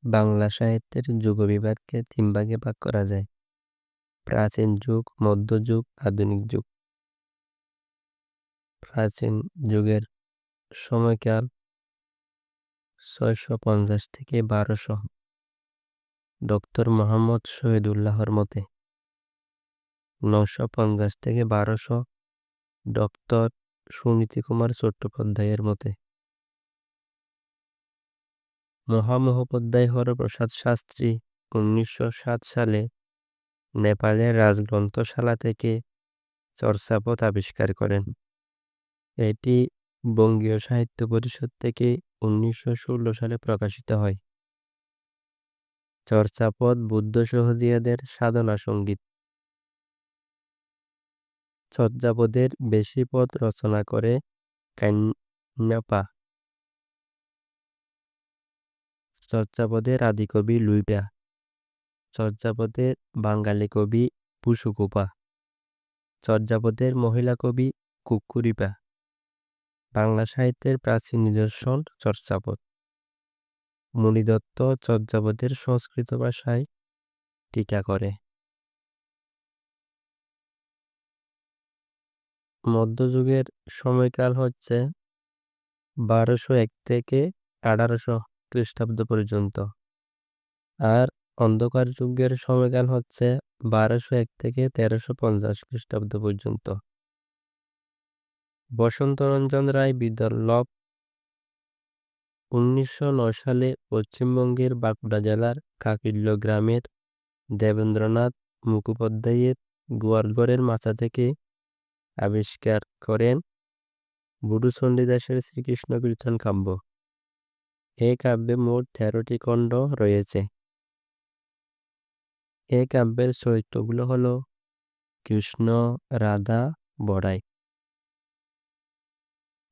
বাংলা সাহিত্যের যুগবিভাগকে ৩ ভাগে ভাগ করা যায়। প্রাচীন যুগ, মধ্যযুগ, আধুনিক যুগ। প্রাচীন যুগের সময়কাল ৬৫০ থেকে ১২০০ ডক্টর মুহাম্মদ শহীদুল্লাহর মতে। ৯৫০ থেকে ১২০০ ডক্টর সুনীতিকুমার চট্টোপাধ্যায়ের মতে। মহামহোপাধ্যায় হরপ্রসাদ শাস্ত্রী ১৯০৭ সালে নেপালের রাজগ্রন্থশালা থেকে চর্যাপদ আবিষ্কার করেন। এটি বঙ্গীয় সাহিত্য পরিষদ থেকে ১৯১৬ সালে প্রকাশিত হয়। চর্যাপদ বুদ্ধ সহজিয়াদের সাধনা সঙ্গীত। চর্যাপদের বেশি পদ রচনা করে কান্যাপা। চর্যাপদের আদিকবি লুইপা। চর্যাপদের বাঙালি কবি পুসুকুপা। চর্যাপদের মহিলা কবি কুক্কুরিপা। বাংলা সাহিত্যের প্রাচীন নিদর্শন চর্যাপদ। মণিদত্ত চর্যাপদের সংস্কৃত ভাষায় টিকা করে। মধ্যযুগের সময়কাল হচ্ছে ১২০১ থেকে ১৮০০ খ্রিস্টাব্দ পর্যন্ত। আর অন্ধকার যুগের সময়কাল হচ্ছে ১২০১ থেকে ১৩৫০ খ্রিস্টাব্দ পর্যন্ত। বসন্তরঞ্জন রায় বিদ্যালভ ১৯০৯ সালে পশ্চিমবঙ্গের বাঁকুড়া জেলার কাকিল্য গ্রামের দেবেন্দ্রনাথ মুখোপাধ্যায়ের গোয়ালঘরের মাচা থেকে আবিষ্কার করেন বুড়ু চণ্ডীদাসের শ্রীকৃষ্ণ কীর্তন কাব্য। এই কাব্যে মোট ১৩টি খণ্ড রয়েছে। এই কাব্যের চরিত্রগুলো হল কৃষ্ণ, রাধা, বড়াই।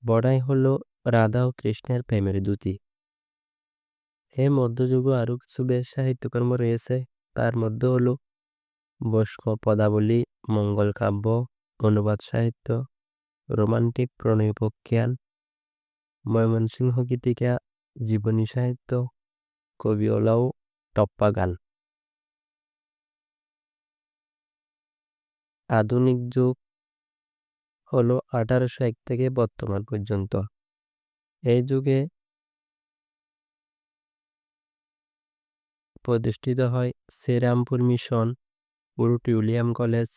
বড়াই হল রাধা ও কৃষ্ণের প্রেমের দ্যুতি। এই মধ্যযুগে আরও কিছু বেশ সাহিত্যকর্ম রয়েছে। তার মধ্যে হল বস্ক পদাবলী, মঙ্গল কাব্য, অনুবাদ সাহিত্য, রোমান্টিক প্রণয়োপাখ্যান, ময়মনসিংহ গীতিকা, জীবনী সাহিত্য, কবিওলা ও টপ্পা গান। আধুনিক যুগ হল ১৮০১ থেকে বর্তমান পর্যন্ত। এই যুগে প্রতিষ্ঠিত হয় শ্রীরামপুর মিশন, উলট উইলিয়াম কলেজ,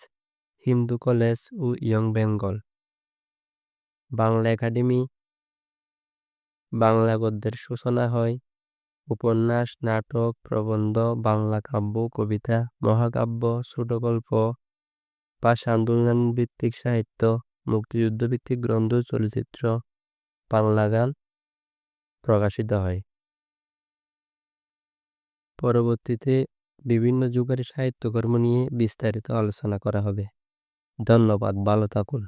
হিন্দু কলেজ ও ইয়ং বেঙ্গল। বাংলা একাডেমি। বাংলা গদ্যের সূচনা হয়। উপন্যাস, নাটক, প্রবন্ধ, বাংলা কাব্য, কবিতা, মহাকাব্য, ছোটগল্প, ভাষা আন্দোলন ভিত্তিক সাহিত্য, মুক্তিযুদ্ধ ভিত্তিক গ্রন্থ, চলচ্চিত্র, বাংলা গান প্রকাশিত হয়। পরবর্তীতে বিভিন্ন যুগের সাহিত্যকর্ম নিয়ে বিস্তারিত আলোচনা করা হবে। ধন্যবাদ, ভালো থাকুন।